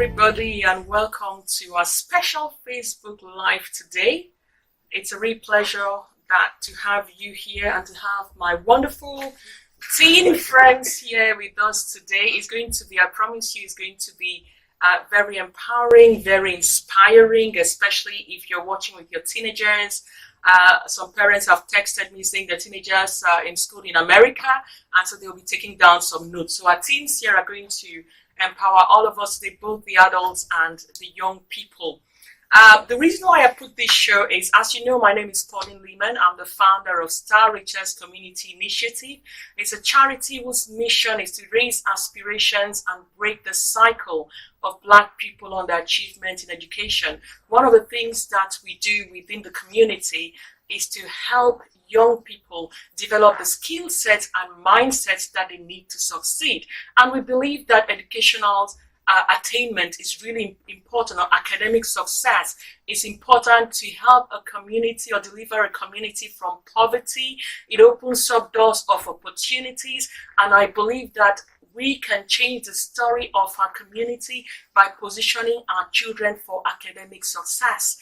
everybody, and welcome to our special Facebook Live today. It's a real pleasure to have you here and to have my wonderful teen friends here with us today. It's going to be, I promise you, it's going to be very empowering, very inspiring, especially if you're watching with your teenagers. Some parents have texted me saying their teenagers are in school in America, and so they'll be taking down some notes. So our teens here are going to empower all of us today, both the adults and the young people. The reason why I put this show is, as you know, my name is Pauline Lehman. I'm the founder of Star Riches Community Initiative. It's a charity whose mission is to raise aspirations and break the cycle of Black people on their achievement in education. One of the things that we do within the community is to help young people develop the skill sets and mindsets that they need to succeed. And we believe that educational attainment is really important, or academic success is important to help a community or deliver a community from poverty. It opens up doors of opportunities, and I believe that we can change the story of our community by positioning our children for academic success.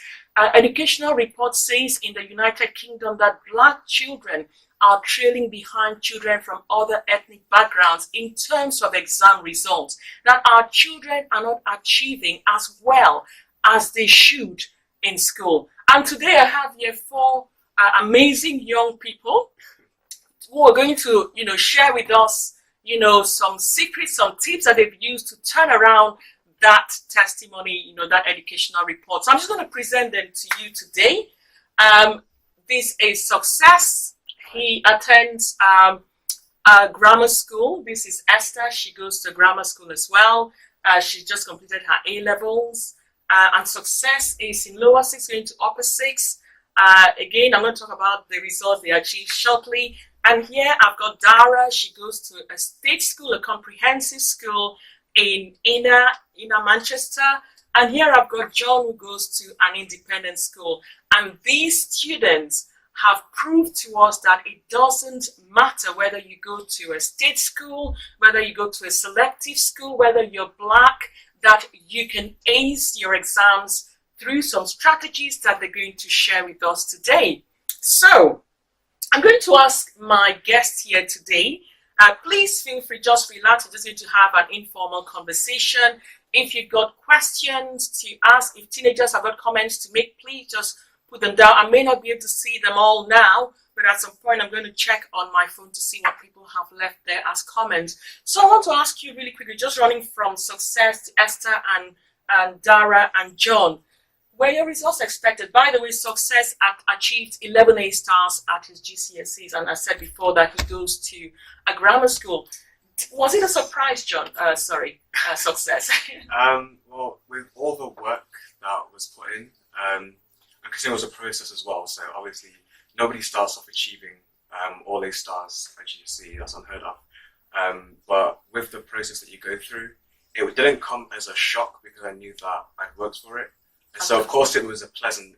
Educational report says in the United Kingdom that Black children are trailing behind children from other ethnic backgrounds in terms of exam results, that our children are not achieving as well as they should in school. And today I have here four amazing young people who are going to, share with us, some secrets, some tips that they've used to turn around that testimony, that educational report. So I'm just going to present them to you today. This is Success. He attends grammar school. This is Esther. She goes to grammar school as well. She just completed her A Levels. And Success is in lower six, going to upper six. Again, I'm going to talk about the results they achieved shortly. And here I've got Dara. She goes to a state school, a comprehensive school in inner Manchester. And here I've got John, who goes to an independent school. And these students have proved to us that it doesn't matter whether you go to a state school, whether you go to a selective school, whether you're Black, that you can ace your exams through some strategies that they're going to share with us today. So I'm going to ask my guest here today, please feel free, just relax. We're just going to have an informal conversation. If you've got questions to ask, if teenagers have got comments to make, please just put them down. I may not be able to see them all now, but at some point I'm going to check on my phone to see what people have left there as comments. So I want to ask you really quickly, just running from Success to Esther and Dara and John, were your results expected? By the way, Success achieved 11 A stars at his GSCEs, and I said before that he goes to a grammar school. Was it a surprise, John? Success. Well, with all the work that was put in, because it was a process as well, so obviously nobody starts off achieving all A stars at GSCE. That's unheard of. But with the process that you go through, it didn't come as a shock because I knew that I'd worked for it. And so of course it was a pleasant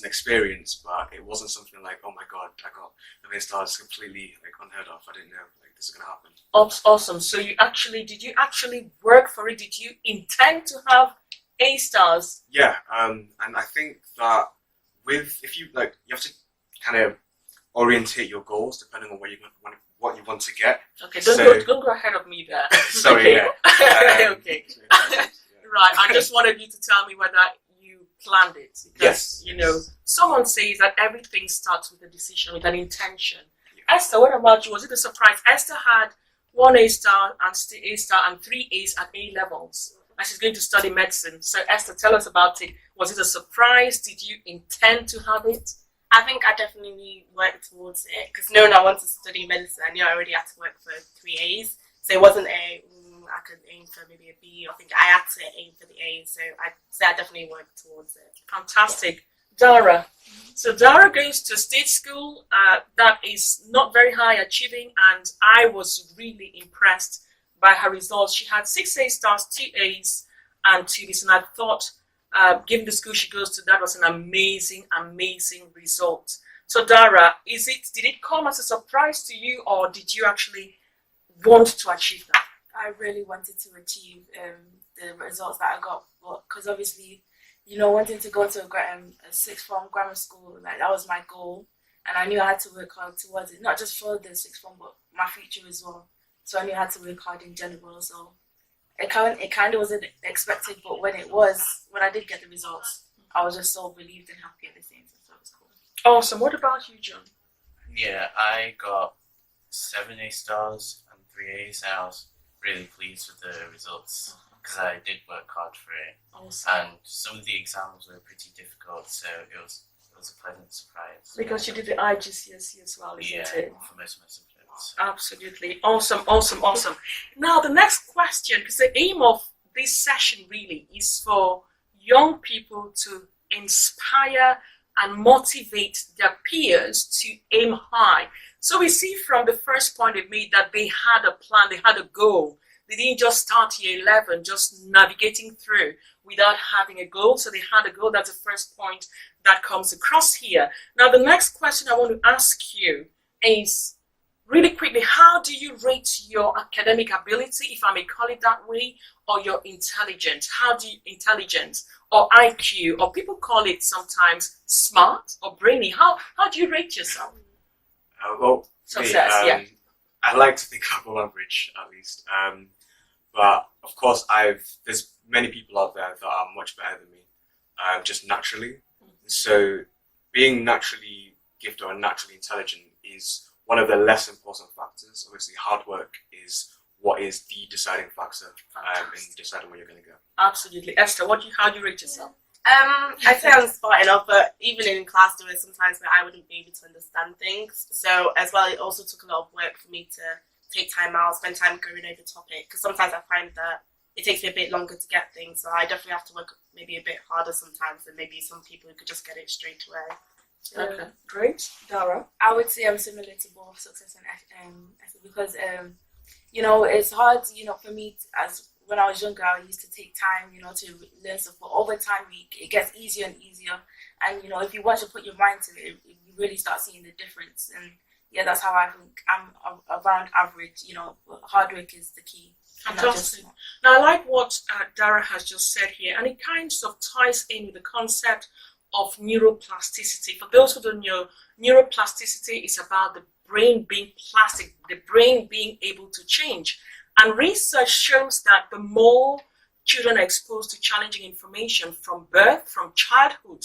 experience, but it wasn't something like, oh my God, I got A stars, completely unheard of. I didn't know this is gonna happen. Awesome. So did you actually work for it? Did you intend to have A stars? Yeah, and I think that if you have to kind of orientate your goals depending on what you want to get. Okay, don't go ahead of me there. Sorry, okay. yeah. Okay. Right, I just wanted you to tell me whether you planned it. Because, yes. Someone says that everything starts with a decision, with an intention. Yeah. Esther, what about you? Was it a surprise? Esther had 1 A star and A star and 3 A's at A levels. And she's going to study medicine. So Esther, tell us about it. Was it a surprise? Did you intend to have it? I think I definitely worked towards it because knowing I wanted to study medicine, I knew I already had to work for 3 A's. So it wasn't I could aim for maybe a B. I think I had to aim for the A. So I definitely worked towards it. Fantastic. Dara. So Dara goes to state school that is not very high achieving, and I was really impressed by her results. She had 6 A stars, 2 A's, and 2 B's, and I thought, given the school she goes to, that was an amazing result. So Dara, did it come as a surprise to you, or did you actually want to achieve that? I really wanted to achieve the results that I got, because obviously, you know, wanting to go to a sixth form grammar school, like that was my goal, and I knew I had to work hard towards it, not just for the sixth form, but my future as well. So I knew I had to work hard in general. So it kind of wasn't expected, but when I did get the results, I was just so relieved and happy at the same time. So it was cool. Awesome. What about you, John? Yeah, I got 7 A stars and 3 A's, and I was really pleased with the results because I did work hard for it. Awesome. And some of the exams were pretty difficult, so it was a pleasant surprise. Because you did the IGCSE as well, isn't it? For most of my subjects. Absolutely. Awesome. Now, the next question, because the aim of this session really is for young people to inspire and motivate their peers to aim high. So we see from the first point they made that they had a plan, they had a goal. They didn't just start year 11, just navigating through without having a goal. So they had a goal. That's the first point that comes across here. Now, the next question I want to ask you is, really quickly, how do you rate your academic ability, if I may call it that way, or your intelligence? Intelligence or IQ, or people call it sometimes smart or brainy. How do you rate yourself? Success, yeah. I like to think I'm above average, at least. But of course, there's many people out there that are much better than me, just naturally. So being naturally gifted or naturally intelligent is one of the less important factors. Obviously, hard work is what is the deciding factor in deciding where you're going to go. Absolutely. Esther, how do you rate yourself? I'd say I'm smart enough, but even in class there were some times where I wouldn't be able to understand things. So as well, it also took a lot of work for me to take time out, spend time going over the topic, because sometimes I find that it takes me a bit longer to get things. So I definitely have to work maybe a bit harder sometimes than maybe some people who could just get it straight away. Okay, great. Dara? I would say I'm similar to both success and effort because, you know, it's hard, you know, for me as when I was younger, I used to take time, you know, to learn stuff. But over time, it gets easier and easier. And, you know, if you want to put your mind to it, you really start seeing the difference. And, yeah, that's how I think I'm around average. You know, hard work is the key. Fantastic. Now, I like what Dara has just said here, and it kind of ties in with the concept of neuroplasticity. For those who don't know, neuroplasticity is about the brain being plastic, the brain being able to change. And research shows that the more children are exposed to challenging information from childhood,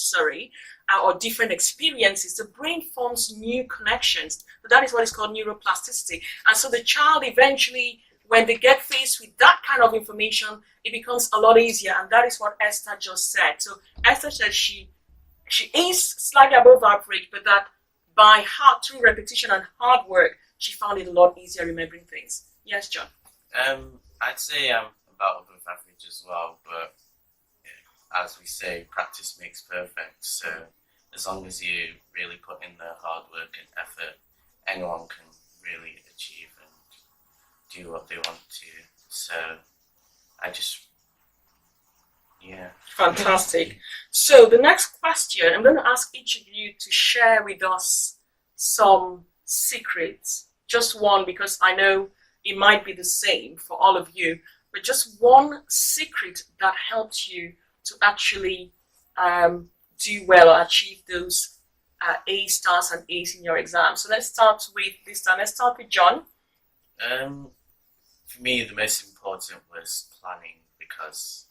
or different experiences, the brain forms new connections. So that is what is called neuroplasticity. And so the child eventually, when they get faced with that kind of information, it becomes a lot easier. And that is what Esther just said. So Esther said she is slightly above average, but that through repetition and hard work, she found it a lot easier remembering things. Yes, John? I'd say I'm about above average as well, but as we say, practice makes perfect. So as long as you really put in the hard work and effort, anyone can really achieve and do what they want to. So Fantastic. So the next question, I'm going to ask each of you to share with us some secrets. Just one, because I know it might be the same for all of you, but just one secret that helped you to actually do well or achieve those A stars and A's in your exam. So let's start with this time. Let's start with John. For me, the most important was planning because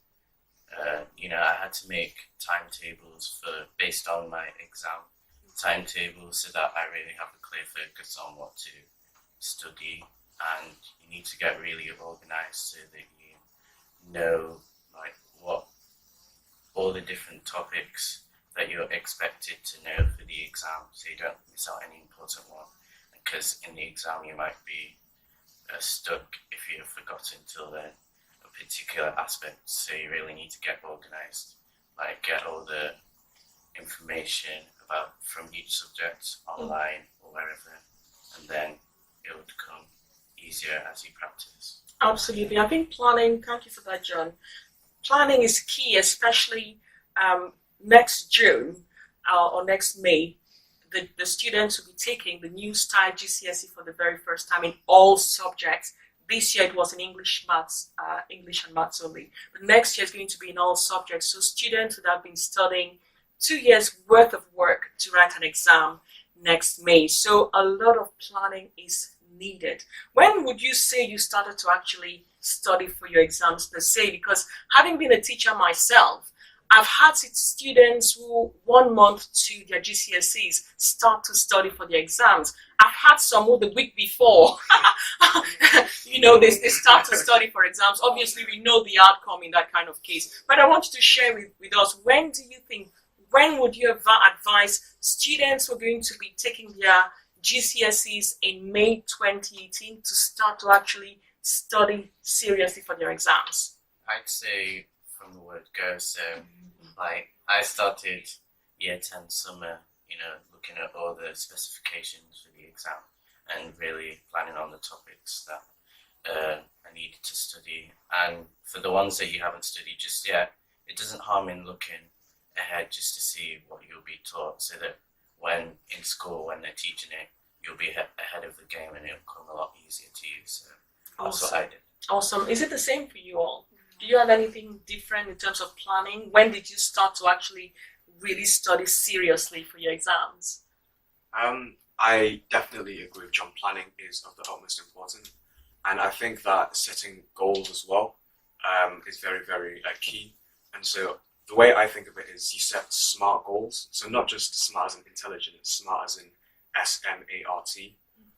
I had to make timetables based on my exam timetables so that I really have a clear focus on what to study. And you need to get really organized so that you know what all the different topics that you're expected to know for the exam, so you don't miss out any important one. Because in the exam you might be stuck if you've forgotten till then a particular aspect. So you really need to get organized, get all the information from each subject online or wherever, and then it would come easier as you practice. Absolutely. I think planning, thank you for that, John. Planning is key, especially next June or next May. The students will be taking the new style GCSE for the very first time in all subjects. This year it was in English, English and maths only. But next year is going to be in all subjects. So students would have been studying 2 years worth of work to write an exam next May. So a lot of planning is needed. When would you say you started to actually study for your exams per se? Because having been a teacher myself, I've had students who 1 month to their GCSEs start to study for the exams. I've had some who the week before, they start to study for exams. Obviously, we know the outcome in that kind of case. But I want you to share with us, when would you advise students who are going to be taking their GCSEs in May 2018 to start to actually study seriously for their exams? I'd say from the word go, so I started year 10 summer, looking at all the specifications for the exam and really planning on the topics that I needed to study. And for the ones that you haven't studied just yet, it doesn't harm in looking ahead just to see what you'll be taught, so that when in school, when they're teaching it, you'll be ahead of the game and it'll come a lot easier to you. So that's what I did. Awesome. Is it the same for you all? Do you have anything different in terms of planning? When did you start to actually really study seriously for your exams? I definitely agree with John. Planning is of the utmost importance, and I think that setting goals as well is very, very key. And so the way I think of it is you set SMART goals. So not just smart as in intelligent, it's SMART as in SMART,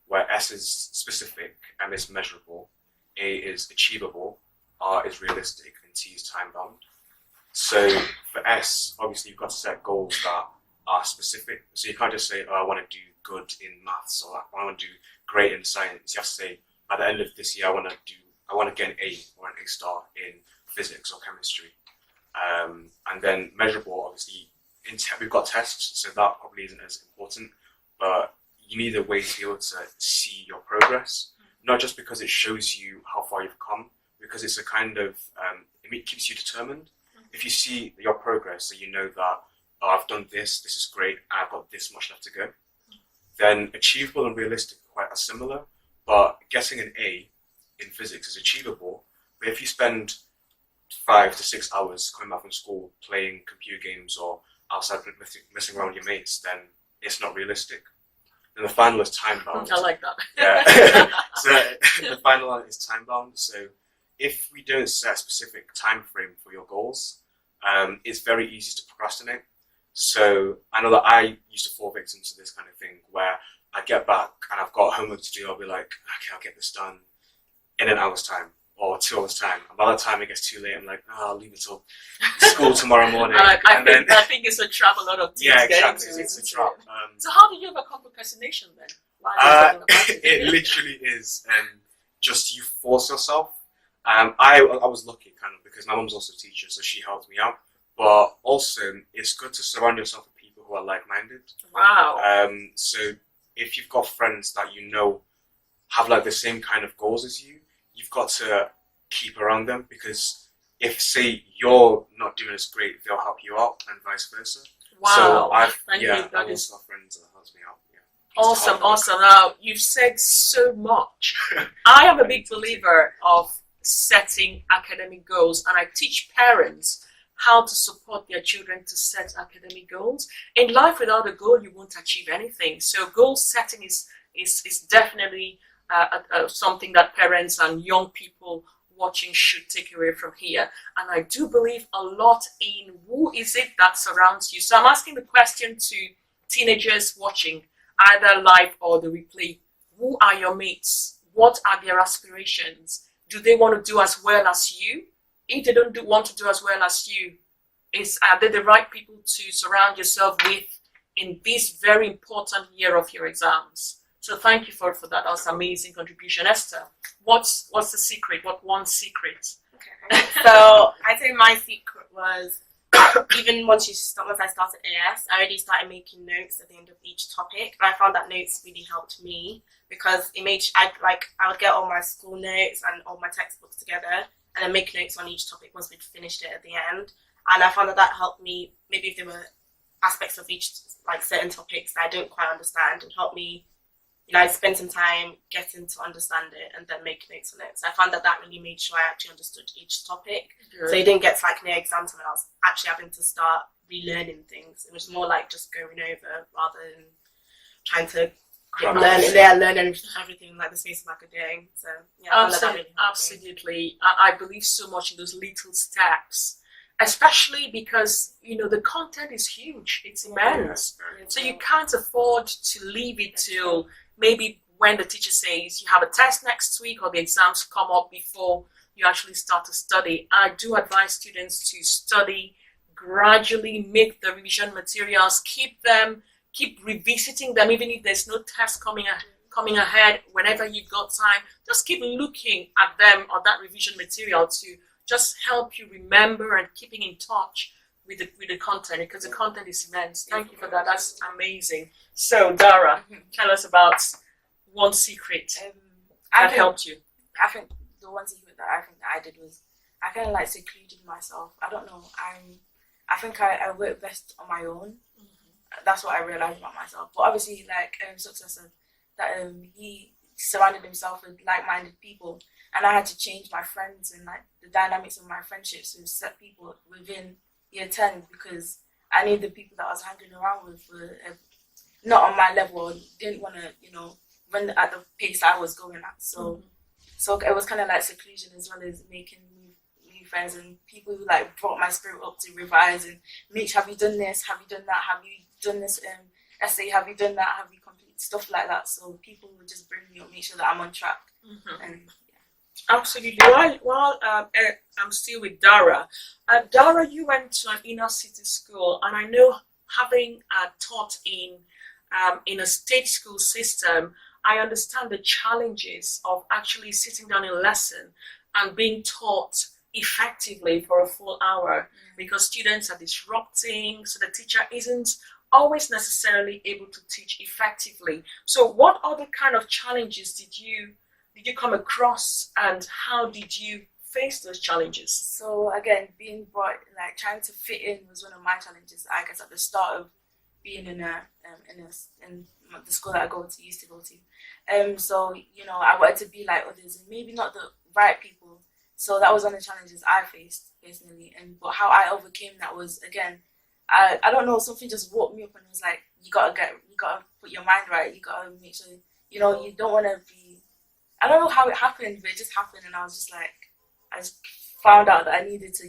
where S is specific, M is measurable, A is achievable, R is realistic, and T is time bound. So for S, obviously you've got to set goals that are specific. So you can't just say, I want to do good in maths, or I want to do great in science. You have to say, at the end of this year, I want to get an A or an A star in physics or chemistry. And then measurable, obviously, we've got tests, so that probably isn't as important, but you need a way to be able to see your progress, not just because it shows you how far you've come, because it's a kind of, it keeps you determined. If you see your progress, so you know that, I've done this is great, I've got this much left to go, then achievable and realistic quite are similar, but getting an A in physics is achievable, but if you spend 5 to 6 hours coming back from school playing computer games or outside messing around with your mates, then it's not realistic. And the final is time bound. I like that. Yeah. So the final one is time bound. So if we don't set a specific time frame for your goals, it's very easy to procrastinate. So I know that I used to fall victim to this kind of thing where I get back and I've got homework to do. I'll be like, okay, I'll get this done in an hour's time or 2 hours time. And by the time it gets too late, I'm like, I'll leave it till school tomorrow morning. I think it's a trap a lot of teens get exactly. into. It's a trap. So how do you overcome procrastination then? Why are you talking about it? It literally is just you force yourself. I was lucky kind of because my mum's also a teacher, so she helped me out. But also, it's good to surround yourself with people who are like-minded. Wow. So if you've got friends that you know have like the same kind of goals as you, you've got to keep around them, because if, say, you're not doing as great, they'll help you out, and vice versa. Wow. So I've that also got friends that helps me out. Yeah. Awesome. Now, you've said so much. I am a big believer of setting academic goals, and I teach parents how to support their children to set academic goals. In life, without a goal, you won't achieve anything. So goal setting is definitely something that parents and young people watching should take away from here. And I do believe a lot in who is it that surrounds you. So I'm asking the question to teenagers watching, either live or the replay. Who are your mates? What are their aspirations? Do they want to do as well as you? If they don't want to do as well as you, are they the right people to surround yourself with in this very important year of your exams? So thank you for that. That was an amazing contribution. Esther, what's the secret? What one secret? Okay. So I think my secret was, even once I started AS, I already started making notes at the end of each topic, and I found that notes really helped me, because it made I would get all my school notes and all my textbooks together, and then make notes on each topic once we'd finished it at the end. And I found that helped me, maybe if there were aspects of each, like certain topics that I didn't quite understand, and helped me I spent some time getting to understand it and then make notes on it. So I found that really made sure I actually understood each topic. Good. So it didn't get to like near exam time when I was actually having to start relearning things. It was more like just going over rather than trying to learn everything like the space of like a day. So yeah, I found that really helped me. Absolutely. I believe so much in those little steps, especially because the content is huge. It's immense. So you can't afford to leave it till maybe when the teacher says you have a test next week or the exams come up before you actually start to study. I do advise students to study gradually, make the revision materials, keep revisiting them, even if there's no test coming ahead. Whenever you got time, just keep looking at them or that revision material to just help you remember and keeping in touch with the content, because the content is immense. Thank you for that. That's amazing. So Dara, tell us about one secret that helped you. I think the one secret that I did was I kind of like secluded myself. I don't know. I think I work best on my own. That's what I realized about myself. But obviously, like Success said, that he surrounded himself with like-minded people, and I had to change my friends and like the dynamics of my friendships with set people within year 10, because I knew the people that I was hanging around with were not on my level or didn't want to, run at the pace I was going at. So it was kind of like seclusion as well as making new friends and people who like brought my spirit up to revise and Mitch, have you done this? Have you done that? Have you done this essay? Have you done that? Have you completed stuff like that? So people would just bring me up, make sure that I'm on track. And absolutely. While I'm still with Dara. Dara, you went to an inner city school, and I know having taught in a state school system, I understand the challenges of actually sitting down in a lesson and being taught effectively for a full hour, because students are disrupting, so the teacher isn't always necessarily able to teach effectively. So what other kind of challenges did you come across, and how did you face those challenges? So again, being brought, like trying to fit in was one of my challenges, I guess, at the start of being in the school that I used to go to. So I wanted to be like others and maybe not the right people. So that was one of the challenges I faced personally. But how I overcame that was, again, I don't know, something just woke me up and was like, you gotta put your mind right. You gotta make sure you don't want to be. I don't know how it happened, but it just happened, and I was just like, I just found out that I needed to,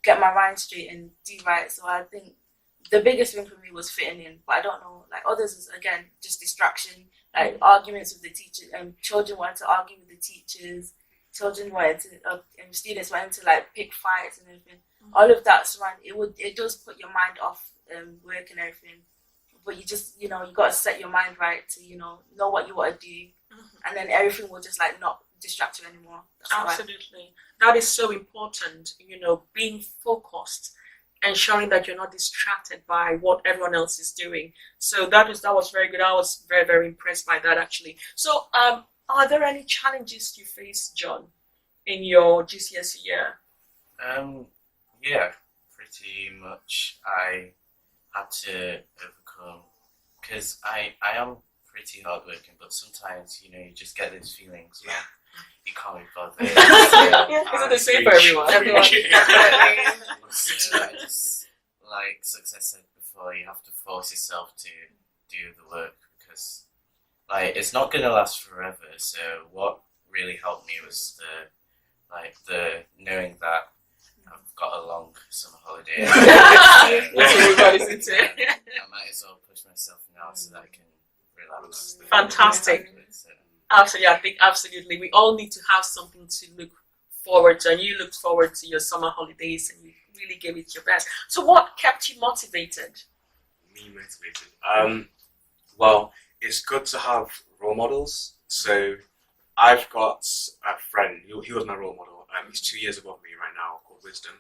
get my mind straight and do right. So I think the biggest thing for me was fitting in, but I don't know, like others is, again, just distraction, like arguments with the teachers, and children wanted to argue with the teachers, children wanted to, students wanted to like pick fights and everything. All of that it does put your mind off work and everything, but you just, you got to set your mind right to, know what you want to do, and then everything will just like not distract you anymore. Absolutely. That is so important, being focused, ensuring that you're not distracted by what everyone else is doing. So that was very good. I was very, very impressed by that, actually. So are there any challenges you face, John, in your GCSE year? Yeah, pretty much. I had to overcome, because I am pretty hardworking, but sometimes you just get those feelings where you can't be bothered. Is it the same for everyone? So I just, like Success said before, you have to force yourself to do the work, because it's not going to last forever. So what really helped me was the knowing that I've got a long summer holiday. Everybody's into it. I might as well push myself now so that I can relax. Fantastic. Absolutely, I think absolutely. We all need to have something to look forward to, and you looked forward to your summer holidays, and you really gave it your best. So, what kept you motivated? Me motivated. Well, it's good to have role models. So, I've got a friend. He was my role model. He's 2 years above me right now, called Wisdom,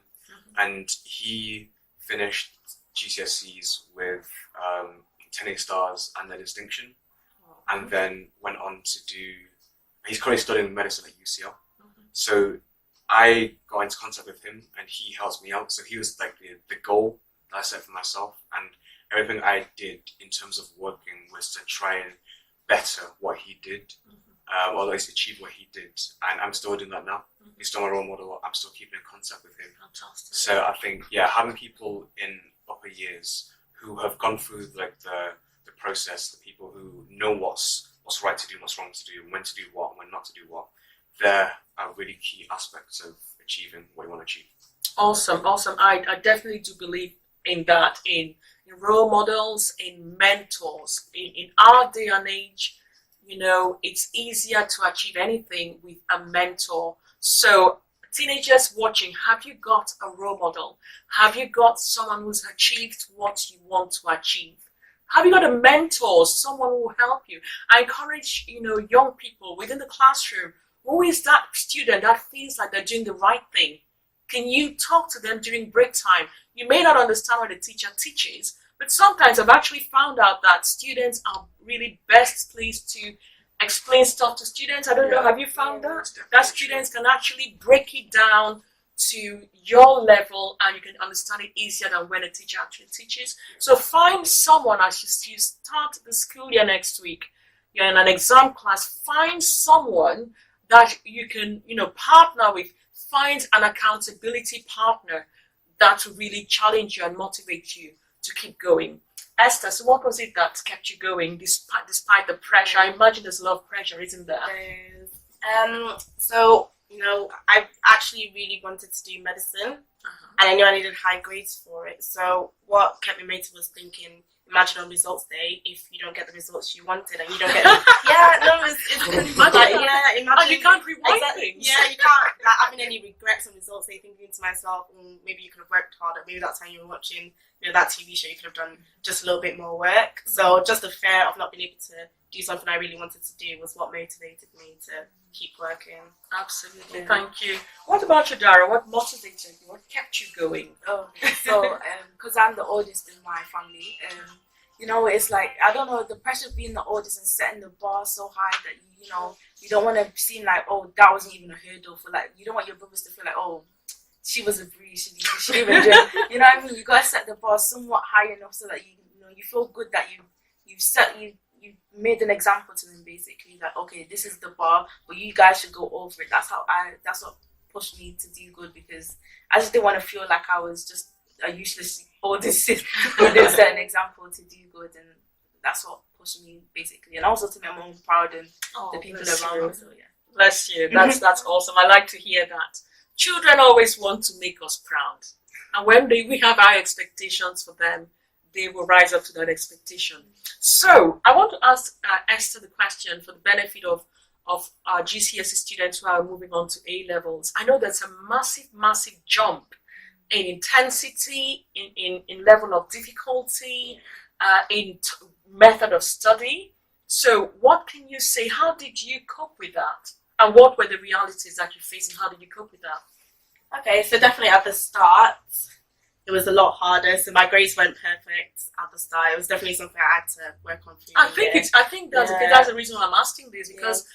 and he finished GCSEs with 10 A stars and a distinction. And then went on to he's currently studying medicine at UCL. So I got into contact with him, and he helps me out. So he was like the goal that I set for myself, and everything I did in terms of working was to try and better what he did, or at least achieve what he did. And I'm still doing that now. He's still my role model. I'm still keeping in contact with him. Fantastic. So I think, having people in upper years who have gone through like the process, the people who know what's right to do, what's wrong to do, when to do what, when not to do what, they're really key aspects of achieving what you want to achieve. Awesome. I definitely do believe in that, in role models, in mentors. In our day and age, it's easier to achieve anything with a mentor. So teenagers watching, have you got a role model? Have you got someone who's achieved what you want to achieve? Have you got a mentor, someone who will help you? I encourage, young people within the classroom. Who is that student that feels like they're doing the right thing? Can you talk to them during break time? You may not understand what the teacher teaches, but sometimes I've actually found out that students are really best pleased to explain stuff to students. I don't know, have you found that? That students can actually break it down to your level and you can understand it easier than when a teacher actually teaches. So find someone as you start the school year next week. You're in an exam class, find someone that you can, partner with. Find an accountability partner that will really challenge you and motivate you to keep going. Esther, so what was it that kept you going despite the pressure? I imagine there's a lot of pressure, isn't there? So, I actually really wanted to do medicine, and I knew I needed high grades for it. So what kept me motivated was thinking, imagine on results day, if you don't get the results you wanted and you don't get it's pretty much imagine. You can't rewind things. Yeah, you can't having any regrets on results day, thinking to myself, maybe you could have worked harder, maybe that time you were watching that TV show, you could have done just a little bit more work. So just the fear of not being able to do something I really wanted to do was what motivated me to keep working. Absolutely, thank you. What about you, Dara? What motivated you? What kept you going? So because I'm the oldest in my family, it's like, I don't know, the pressure of being the oldest and setting the bar so high that you don't want to seem like, oh, that wasn't even a hurdle for, like, you don't want your brothers to feel like, oh, she was a breeze, she didn't even drink. You know what I mean? You gotta set the bar somewhat high enough so that you feel good that you made an example to them, basically, that okay, this is the bar, but you guys should go over it. That's what pushed me to do good, because I just didn't want to feel like I was just a useless oldest who didn't set an example to do good, and that's what pushed me, basically, and also to make my own proud and the people around me. So yeah. Bless you. That's awesome. I like to hear that. Children always want to make us proud, and when we have high expectations for them, they will rise up to that expectation. So I want to ask Esther the question for the benefit of our GCSE students who are moving on to A levels. I know there's a massive jump in intensity, in level of difficulty, in method of study. So what can you say? How did you cope with that? And what were the realities that you faced, and how did you cope with that? Okay, so definitely at the start, it was a lot harder. So my grades weren't perfect at the start. It was definitely something I had to work on. I think that's the reason why I'm asking this, because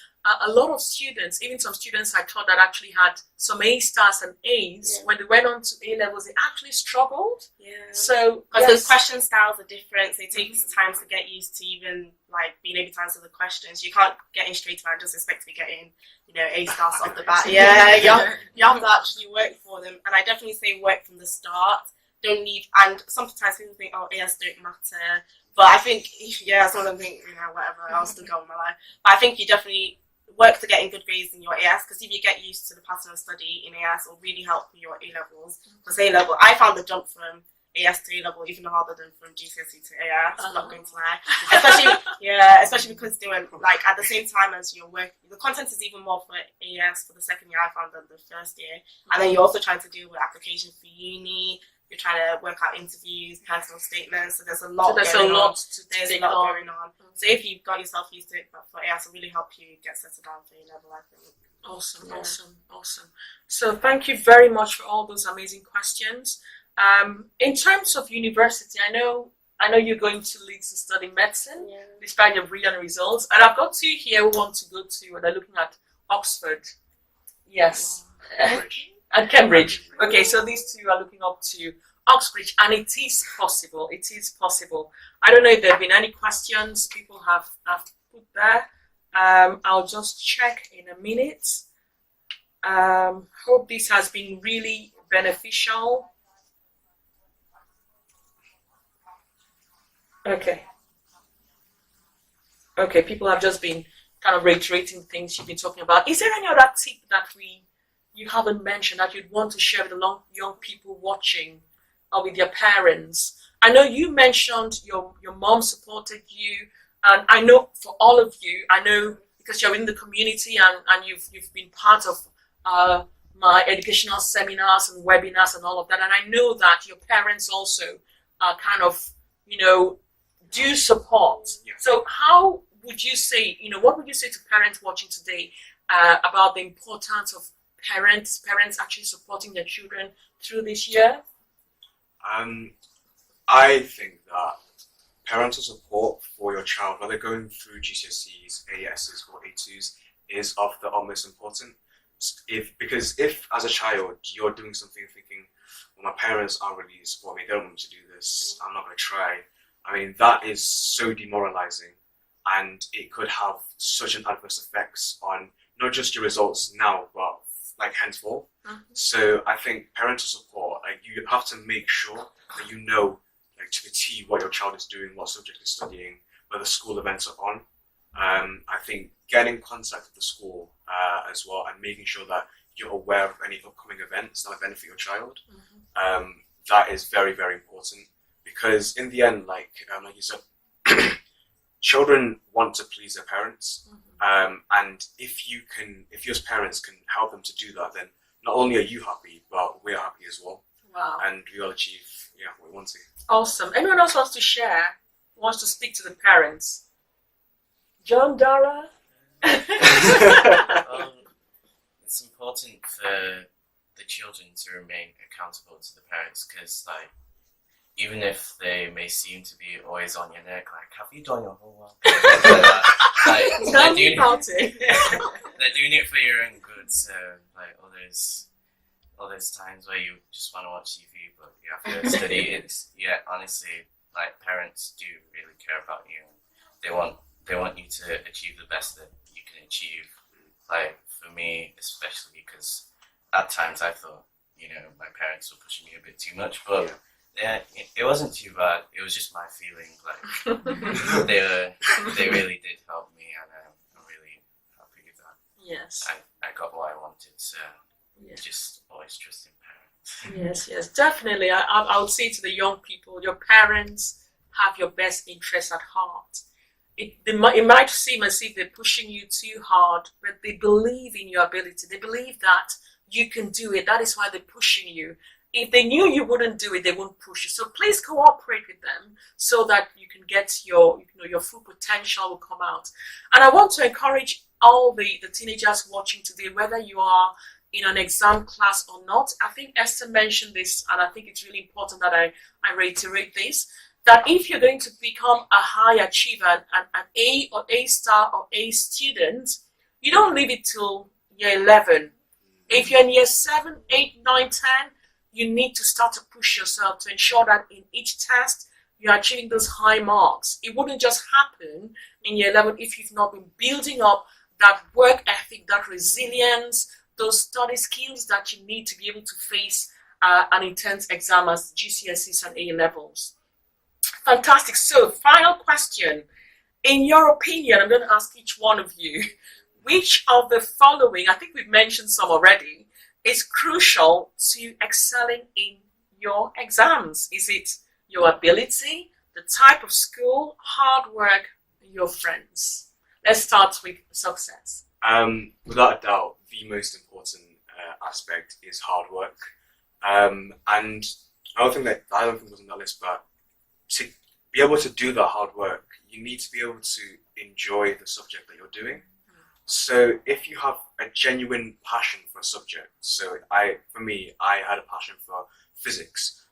a lot of students, even some students I taught that actually had some A stars and A's, when they went on to A levels, they actually struggled. Yeah. So because those question styles are different, so it takes time to get used to even like being able to answer the questions. You can't get in straight away and just expect to be getting A stars off the bat. Yeah, you have to actually work for them, and I definitely say work from the start. Don't leave, and sometimes people think, oh, AS don't matter, but I think, some of them think, whatever, I'll still go with my life. But I think you definitely work to getting good grades in your AS, because if you get used to the pattern of study in AS, it'll really help with your A levels. Because A level, I found the jump from AS to A level even harder than from GCSE to AS. I'm not going to lie, especially because they were like at the same time as your work. The content is even more for AS for the second year I found than the first year, and then you're also trying to deal with application for uni. You're trying to work out interviews, personal statements. So there's a lot going on. So if you've got yourself used to it, but for AS, it'll really help you get settled down for A level, I think. Awesome. So thank you very much for all those amazing questions. In terms of university, I know you're going to Leeds to study medicine, despite your brilliant results. And I've got two here who want to go to, and they're looking at Oxford. Yes. And Cambridge. Okay, so these two are looking up to Oxbridge, and it is possible. I don't know if there have been any questions people have put there. I'll just check in a minute. Hope this has been really beneficial. Okay. Okay, people have just been kind of reiterating things you've been talking about. Is there any other tip that you haven't mentioned that you'd want to share with the young people watching or with your parents? I know you mentioned your mom supported you, and I know for all of you, I know because you're in the community and you've been part of my educational seminars and webinars and all of that, and I know that your parents also kind of, do support. Yeah. So how would you say, what would you say to parents watching today about the importance of parents actually supporting their children through this year? I think that parental support for your child, whether going through GCSEs, ASs, or A2s, is of the utmost importance. Because if as a child you're doing something thinking, well, my parents aren't really supporting me, they don't want me to do this, I'm not going to try. I mean, that is so demoralizing, and it could have such an adverse effects on not just your results now, but like henceforth. Mm-hmm. So I think parental support, like you have to make sure that you know, like to the T, what your child is doing, what subject is studying, whether school events are on. I think getting in contact with the school as well, and making sure that you're aware of any upcoming events that will benefit your child. Mm-hmm. That is very, very important, because in the end, like you said, children want to please their parents. Mm-hmm. And if you as parents can help them to do that, then not only are you happy, but we're happy as well. Wow. And we all achieve what we want to. Awesome. Anyone else wants to share, wants to speak to the parents? John, Dara? It's important for the children to remain accountable to the parents, because like, even if they may seem to be always on your neck, like, have you done your homework? Like, Tell me about it. They're doing it for your own good. So like all those times where you just want to watch TV but you have to study, honestly, like, parents do really care about you. They want you to achieve the best that you can achieve. Like for me especially, because at times I thought, my parents were pushing me a bit too much, but yeah, it wasn't too bad. It was just my feeling. Like they really did help me, and I'm really happy with that. Yes. I got what I wanted, so Yes. just always trust in parents. Yes, definitely. I would say to the young people, your parents have your best interests at heart. It might seem as if they're pushing you too hard, but they believe in your ability. They believe that you can do it. That is why they're pushing you. If they knew you wouldn't do it, they wouldn't push you. So please cooperate with them so that you can get your full potential will come out. And I want to encourage all the teenagers watching today, whether you are in an exam class or not. I think Esther mentioned this, and I think it's really important that I reiterate this, that if you're going to become a high achiever, an A or A star or A student, you don't leave it till year 11. If you're in year 7, 8, 9, 10, you need to start to push yourself to ensure that in each test you're achieving those high marks. It wouldn't just happen in year 11 if you've not been building up that work ethic, that resilience, those study skills that you need to be able to face an intense exam as GCSEs and A levels. Fantastic. So, final question. In your opinion, I'm going to ask each one of you, which of the following, I think we've mentioned some already, is crucial to excelling in your exams? Is it your ability, the type of school, hard work, your friends? Let's start with success. Without a doubt, the most important aspect is hard work. And another thing that I don't think was on that list, but to be able to do that hard work, you need to be able to enjoy the subject that you're doing. So if you have a genuine passion for a subject, so for me, I had a passion for physics.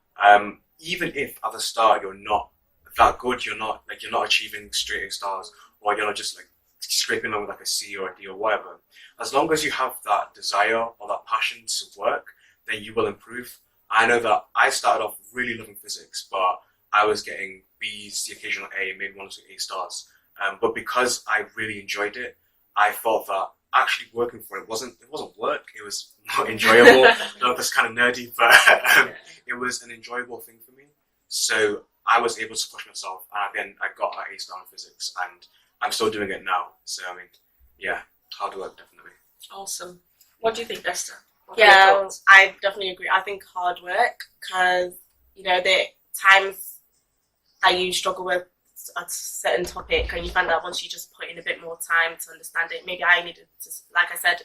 Even if at the start you're not that good, you're not achieving straight A stars, or you're not just like scraping along with like a C or a D or whatever. As long as you have that desire or that passion to work, then you will improve. I know that I started off really loving physics, but I was getting B's, the occasional A, maybe 1 or 2 A stars. But because I really enjoyed it, I thought that actually working for it wasn't work. It was more enjoyable. I know that's kind of nerdy, but it was an enjoyable thing for me. So I was able to push myself, and then I got an A star in physics, and I'm still doing it now. So I mean, yeah, hard work definitely. Awesome. What do you think, Esther? What are your Yeah, thoughts? I definitely agree. I think hard work, because the times that you struggle with a certain topic and you find that once you just put in a bit more time to understand it, maybe I needed to, like I said,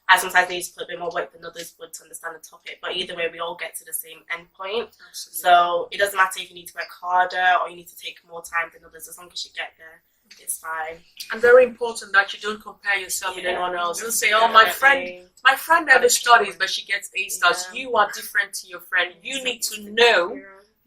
I sometimes need to put a bit more work than others would to understand the topic, but either way we all get to the same end point. Absolutely. So it doesn't matter if you need to work harder or you need to take more time than others, as long as you get there, it's fine. And very important that you don't compare yourself with anyone else. Don't say, oh, my friend never studies, but she gets A stars. Yeah. You are different to your friend. You need to know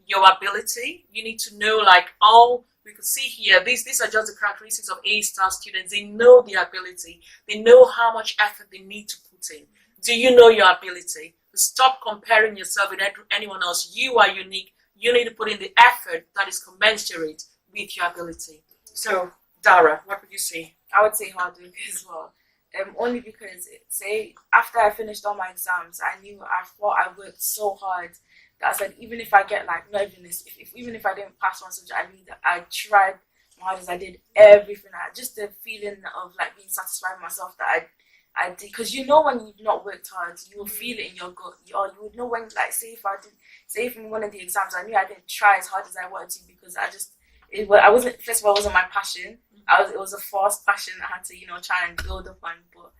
your ability. You need to know, like, all we could see here, these are just the characteristics of A star students. They know their ability. They know how much effort they need to put in. Do you know your ability? Stop comparing yourself with anyone else. You are unique. You need to put in the effort that is commensurate with your ability. So, Dara, what would you say? I would say hard work as well. Only because, say, after I finished all my exams, I thought I worked so hard that I said, even if I get like, not even this, even if I didn't pass one subject, I knew that I tried my hardest. I did everything. Just the feeling of like being satisfied with myself that I did. Because when you've not worked hard, you will feel it in your gut. You would know when, like, say if in one of the exams, I knew I didn't try as hard as I wanted to, because it wasn't my passion. It was a forced passion I had to, try and build up on. But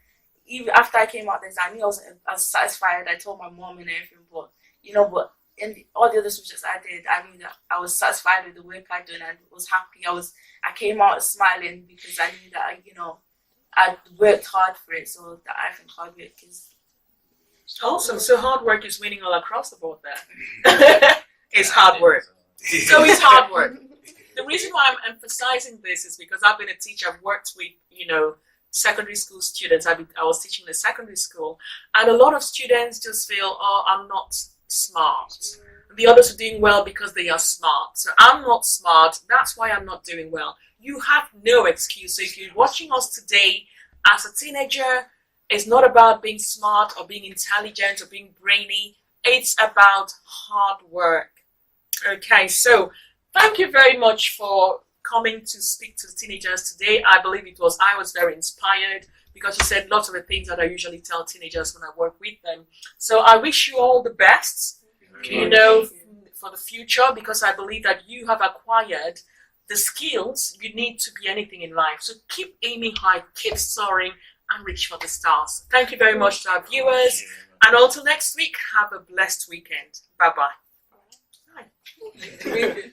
even after I came out this, I knew I was satisfied. I told my mom and everything, but in all the other subjects I did, I knew that I was satisfied with the work I'd done and was happy. I came out smiling because I knew that I worked hard for it. So that I think hard work is Awesome. So hard work is winning all across the board there. It's hard work. So it's hard work. The reason why I'm emphasizing this is because I've been a teacher. I've worked with, secondary school students. I was teaching in a secondary school, and a lot of students just feel, oh, I'm not smart. The others are doing well because they are smart. So I'm not smart. That's why I'm not doing well. You have no excuse. So if you're watching us today as a teenager, it's not about being smart or being intelligent or being brainy. It's about hard work. Okay, so thank you very much for coming to speak to teenagers today. I believe I was very inspired because you said lots of the things that I usually tell teenagers when I work with them. So I wish you all the best, for the future, because I believe that you have acquired the skills you need to be anything in life. So keep aiming high, keep soaring, and reach for the stars. Thank you very much to our viewers. And until next week, have a blessed weekend. Bye-bye. Bye.